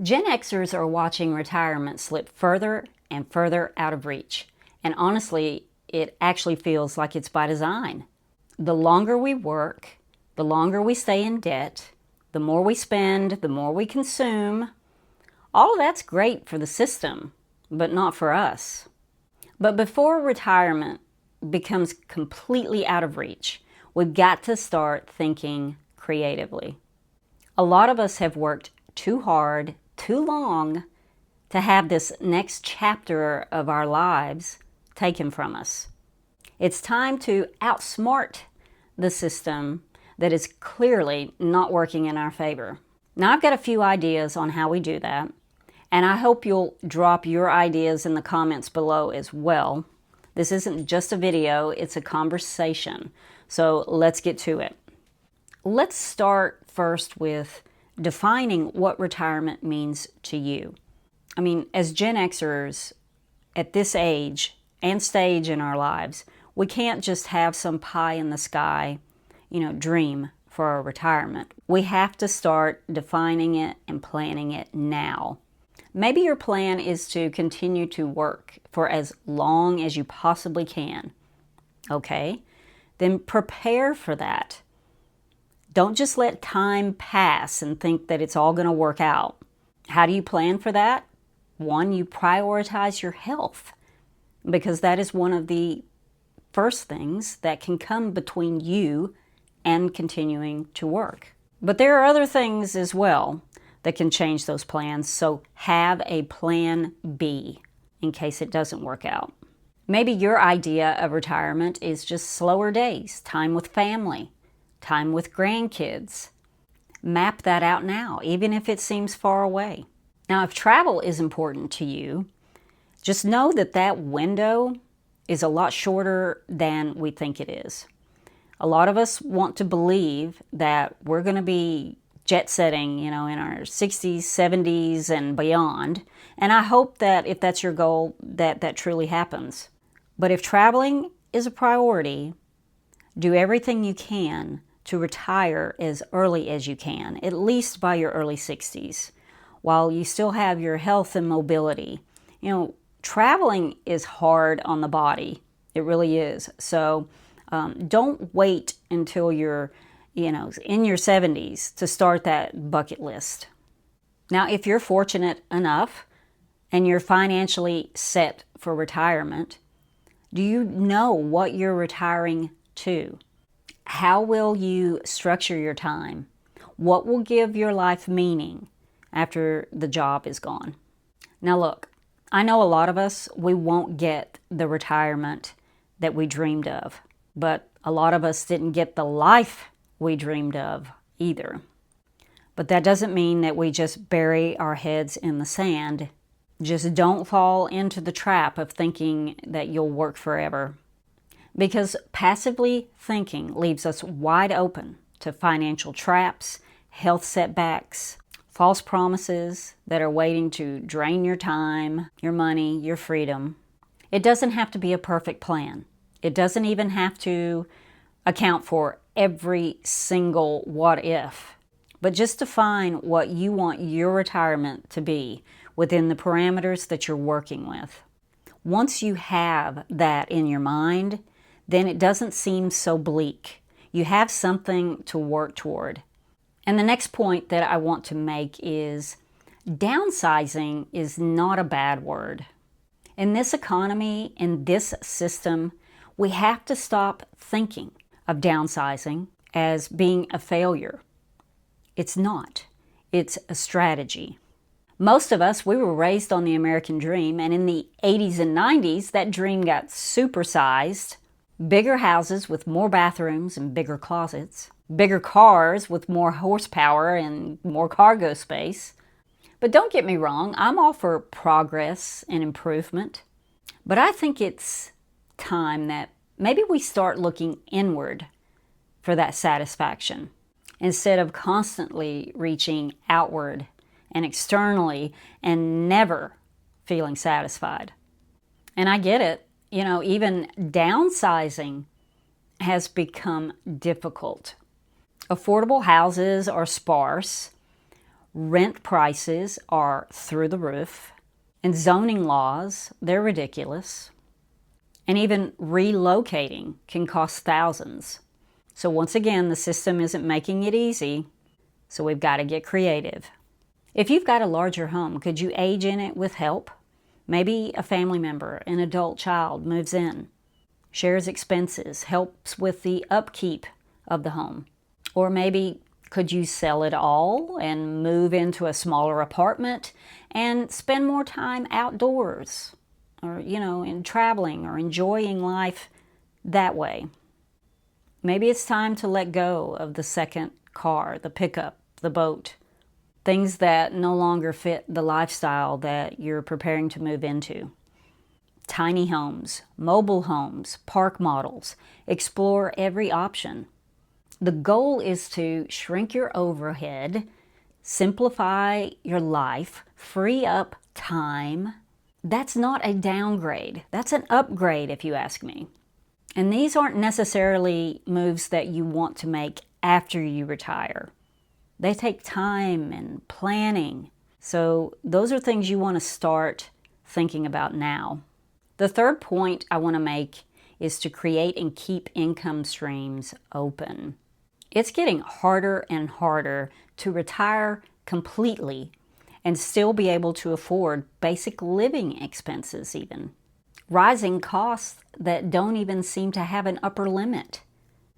Gen Xers are watching retirement slip further and further out of reach. And honestly, it actually feels like it's by design. The longer we work, the longer we stay in debt, the more we spend, the more we consume. All of that's great for the system, but not for us. But before retirement becomes completely out of reach, we've got to start thinking creatively. A lot of us have worked too hard, too long, to have this next chapter of our lives taken from us. It's time to outsmart the system that is clearly not working in our favor. Now, I've got a few ideas on how we do that, and I hope you'll drop your ideas in the comments below as well. This isn't just a video, it's a conversation. So let's get to it. Let's start first with defining what retirement means to you. I mean, as Gen Xers at this age and stage in our lives, we can't just have some pie in the sky, dream for our retirement. We have to start defining it and planning it now. Maybe your plan is to continue to work for as long as you possibly can. Okay, then prepare for that. Don't just let time pass and think that it's all going to work out. How do you plan for that? One, you prioritize your health, because that is one of the first things that can come between you and continuing to work. But there are other things as well that can change those plans, so have a plan B in case it doesn't work out. Maybe your idea of retirement is just slower days, time with family, time with grandkids. Map that out now, even if it seems far away. Now, if travel is important to you, just know that that window is a lot shorter than we think it is. A lot of us want to believe that we're going to be jet setting, in our 60s, 70s, and beyond. And I hope that if that's your goal, that truly happens. But if traveling is a priority, do everything you can to retire as early as you can, at least by your early 60s, while you still have your health and mobility. Traveling is hard on the body. It really is. So don't wait until you're, in your 70s to start that bucket list. Now, if you're fortunate enough and you're financially set for retirement, do you know what you're retiring to? How will you structure your time? What will give your life meaning after the job is gone? Now look, I know a lot of us, we won't get the retirement that we dreamed of, but a lot of us didn't get the life we dreamed of either. But that doesn't mean that we just bury our heads in the sand. Just don't fall into the trap of thinking that you'll work forever. Because passively thinking leaves us wide open to financial traps, health setbacks, false promises that are waiting to drain your time, your money, your freedom. It doesn't have to be a perfect plan. It doesn't even have to account for every single what if. But just define what you want your retirement to be within the parameters that you're working with. Once you have that in your mind, then it doesn't seem so bleak. You have something to work toward. And the next point that I want to make is downsizing is not a bad word. In this economy, in this system, we have to stop thinking of downsizing as being a failure. It's not. It's a strategy. Most of us, we were raised on the American dream, and in the 80s and 90s, that dream got supersized. Bigger houses with more bathrooms and bigger closets. Bigger cars with more horsepower and more cargo space. But don't get me wrong, I'm all for progress and improvement. But I think it's time that maybe we start looking inward for that satisfaction instead of constantly reaching outward and externally and never feeling satisfied. And I get it. Even downsizing has become difficult. Affordable houses are sparse. Rent prices are through the roof. And zoning laws, they're ridiculous. And even relocating can cost thousands. So once again, the system isn't making it easy, so we've got to get creative. If you've got a larger home, could you age in it with help? Maybe a family member, an adult child, moves in, shares expenses, helps with the upkeep of the home. Or maybe could you sell it all and move into a smaller apartment and spend more time outdoors or, in traveling or enjoying life that way? Maybe it's time to let go of the second car, the pickup, the boat, things that no longer fit the lifestyle that you're preparing to move into. Tiny homes, mobile homes, park models. Explore every option. The goal is to shrink your overhead, simplify your life, free up time. That's not a downgrade. That's an upgrade, if you ask me. And these aren't necessarily moves that you want to make after you retire. They take time and planning. So those are things you want to start thinking about now. The third point I want to make is to create and keep income streams open. It's getting harder and harder to retire completely and still be able to afford basic living expenses even. Rising costs that don't even seem to have an upper limit,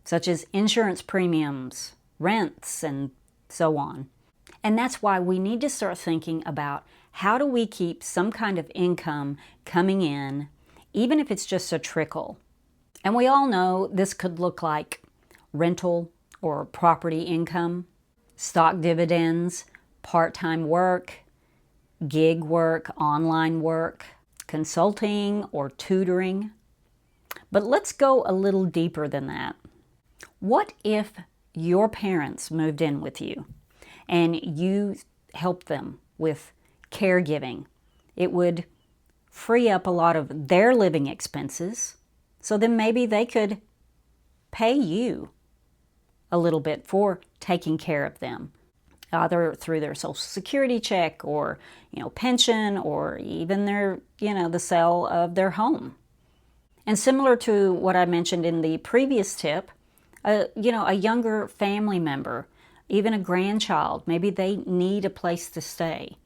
such as insurance premiums, rents, and so on. And that's why we need to start thinking about how do we keep some kind of income coming in, even if it's just a trickle. And we all know this could look like rental or property income, stock dividends, part-time work, gig work, online work, consulting or tutoring. But let's go a little deeper than that. What if your parents moved in with you and you helped them with caregiving? It would free up a lot of their living expenses, so then maybe they could pay you a little bit for taking care of them, either through their Social Security check or, pension, or even their, the sale of their home. And similar to what I mentioned in the previous tip, a younger family member, even a grandchild, maybe they need a place to stay.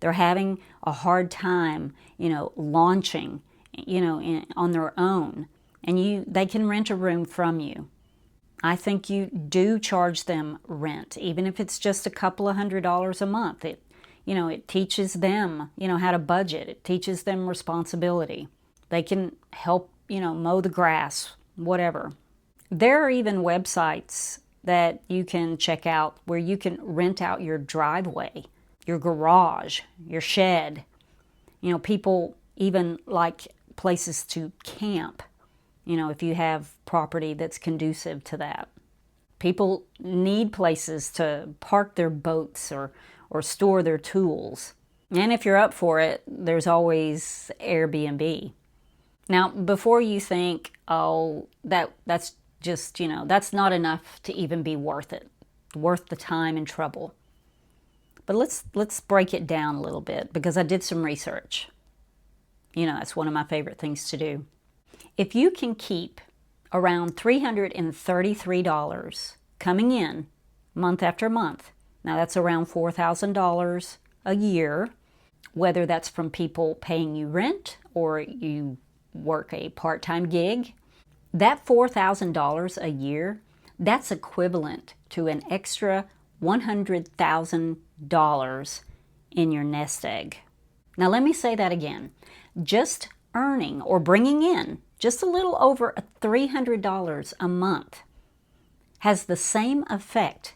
They're having a hard time, launching, on their own, and they can rent a room from you. I think you do charge them rent, even if it's just a couple of $100s a month. It teaches them, how to budget. It teaches them responsibility. They can help, mow the grass, whatever. There are even websites that you can check out where you can rent out your driveway, your garage, your shed. People even like places to camp, if you have property that's conducive to that. People need places to park their boats or store their tools. And if you're up for it, there's always Airbnb. Now, before you think, oh, that's just, that's not enough to even be worth the time and trouble. But let's break it down a little bit, because I did some research. It's one of my favorite things to do. If you can keep around $333 coming in month after month, now that's around $4,000 a year, whether that's from people paying you rent or you work a part-time gig, that $4,000 a year, that's equivalent to an extra $100,000 in your nest egg. Now let me say that again. Just earning or bringing in just a little over $300 a month has the same effect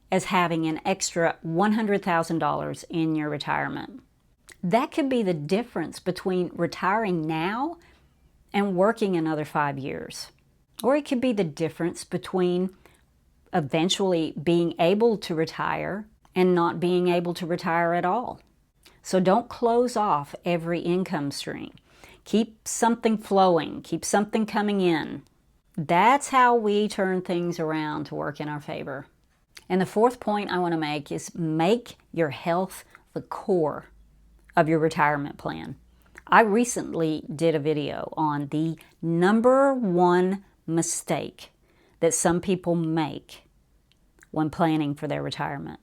as having an extra $100,000 in your retirement. That could be the difference between retiring now and working another 5 years. Or it could be the difference between eventually being able to retire and not being able to retire at all. So don't close off every income stream. Keep something flowing, keep something coming in. That's how we turn things around to work in our favor. And the fourth point I want to make is make your health the core of your retirement plan. I recently did a video on the number one mistake that some people make when planning for their retirement.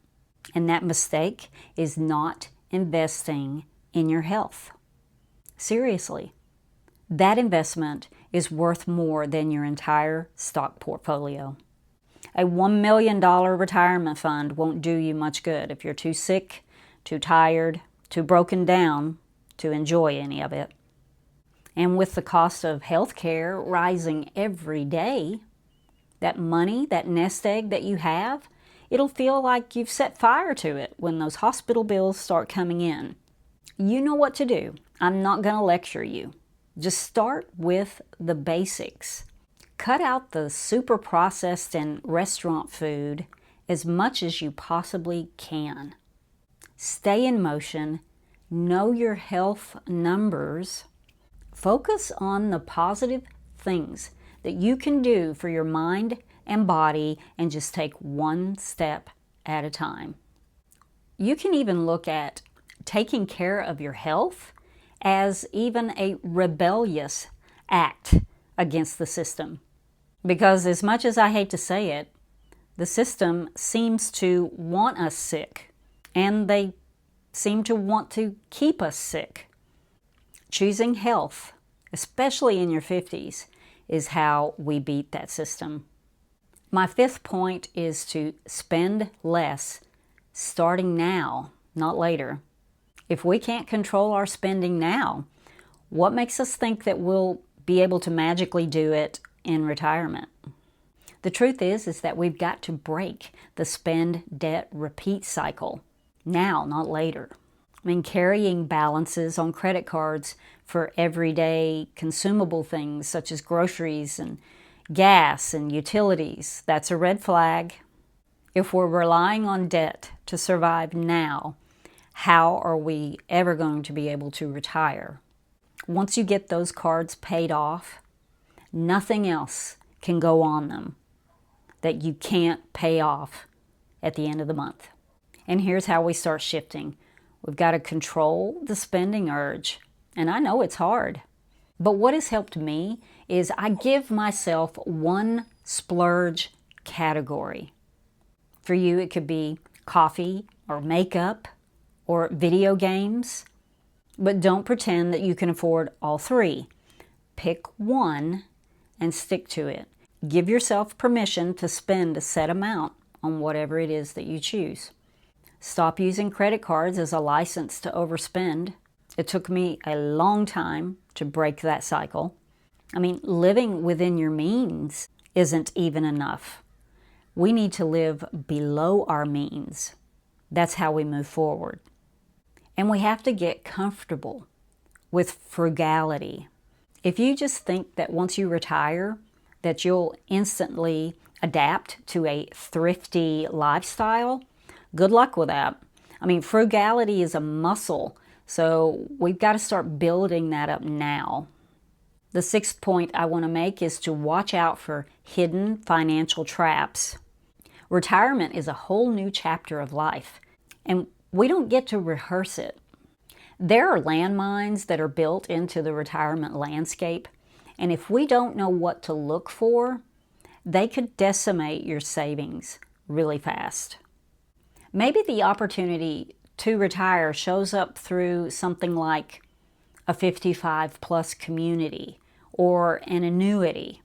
And that mistake is not investing in your health. Seriously, that investment is worth more than your entire stock portfolio. A $1 million retirement fund won't do you much good if you're too sick, too tired, too broken down to enjoy any of it. And with the cost of health care rising every day, that money, that nest egg that you have, it'll feel like you've set fire to it when those hospital bills start coming in. You know what to do. I'm not going to lecture you. Just start with the basics. Cut out the super processed and restaurant food as much as you possibly can. Stay in motion. Know your health numbers. Focus on the positive things that you can do for your mind and body, and just take one step at a time. You can even look at taking care of your health as even a rebellious act against the system. Because as much as I hate to say it, the system seems to want us sick, and they seem to want to keep us sick. Choosing health, especially in your 50s, is how we beat that system. My fifth point is to spend less starting now, not later. If we can't control our spending now, what makes us think that we'll be able to magically do it in retirement? The truth is that we've got to break the spend, debt, repeat cycle now, not later. I mean, carrying balances on credit cards for everyday consumable things such as groceries and gas and utilities, that's a red flag. If we're relying on debt to survive now, how are we ever going to be able to retire? Once you get those cards paid off, nothing else can go on them that you can't pay off at the end of the month. And here's how we start shifting. We've got to control the spending urge. And I know it's hard. But what has helped me is I give myself one splurge category. For you, it could be coffee or makeup or video games. But don't pretend that you can afford all three. Pick one and stick to it. Give yourself permission to spend a set amount on whatever it is that you choose. Stop using credit cards as a license to overspend. It took me a long time to break that cycle. I mean, living within your means isn't even enough. We need to live below our means. That's how we move forward. And we have to get comfortable with frugality. If you just think that once you retire, that you'll instantly adapt to a thrifty lifestyle, good luck with that. I mean, frugality is a muscle, so we've got to start building that up now. The sixth point I want to make is to watch out for hidden financial traps. Retirement is a whole new chapter of life, and we don't get to rehearse it. There are landmines that are built into the retirement landscape, and if we don't know what to look for, they could decimate your savings really fast. Maybe the opportunity to retire shows up through something like a 55-plus community or an annuity.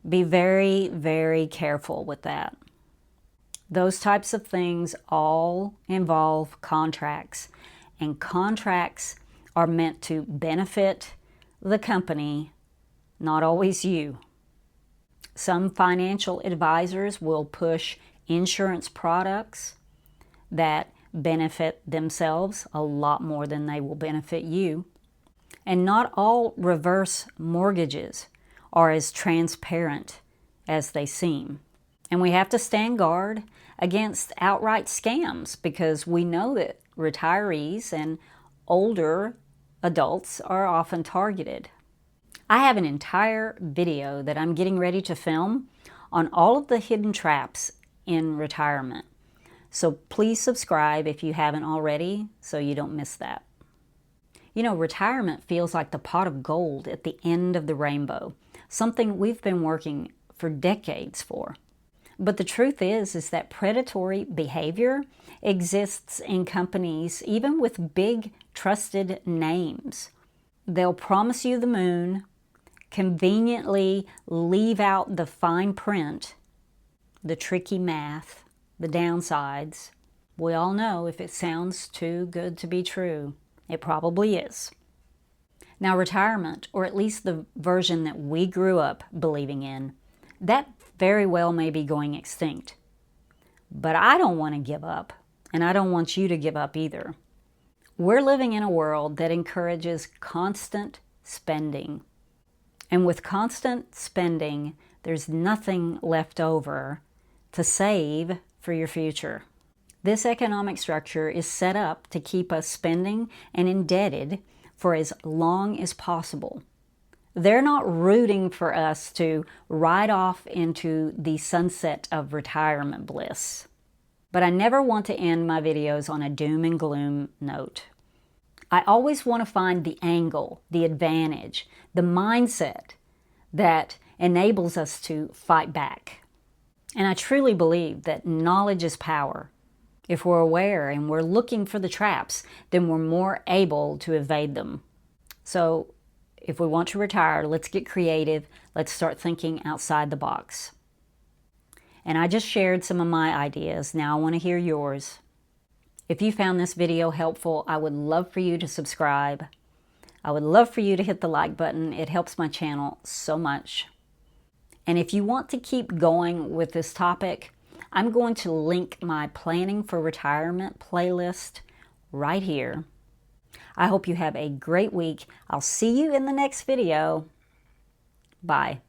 Be very, very careful with that. Those types of things all involve contracts, and contracts are meant to benefit the company, not always you. Some financial advisors will push insurance products that benefit themselves a lot more than they will benefit you. And not all reverse mortgages are as transparent as they seem. And we have to stand guard against outright scams because we know that retirees and older adults are often targeted. I have an entire video that I'm getting ready to film on all of the hidden traps in retirement. So please subscribe if you haven't already so you don't miss that. You know, retirement feels like the pot of gold at the end of the rainbow, something we've been working for decades for. But the truth is that predatory behavior exists in companies, even with big trusted names. They'll promise you the moon, conveniently leave out the fine print, the tricky math, the downsides. We all know if it sounds too good to be true, it probably is. Now, retirement, or at least the version that we grew up believing in, that very well may be going extinct. But I don't want to give up, and I don't want you to give up either. We're living in a world that encourages constant spending. And with constant spending, there's nothing left over to save for your future. This economic structure is set up to keep us spending and indebted for as long as possible. They're not rooting for us to ride off into the sunset of retirement bliss. But I never want to end my videos on a doom and gloom note. I always want to find the angle, the advantage, the mindset that enables us to fight back. And I truly believe that knowledge is power. If we're aware and we're looking for the traps, then we're more able to evade them. So if we want to retire, let's get creative. Let's start thinking outside the box. And I just shared some of my ideas. Now I want to hear yours. If you found this video helpful, I would love for you to subscribe. I would love for you to hit the like button. It helps my channel so much. And if you want to keep going with this topic, I'm going to link my Planning for Retirement playlist right here. I hope you have a great week. I'll see you in the next video. Bye.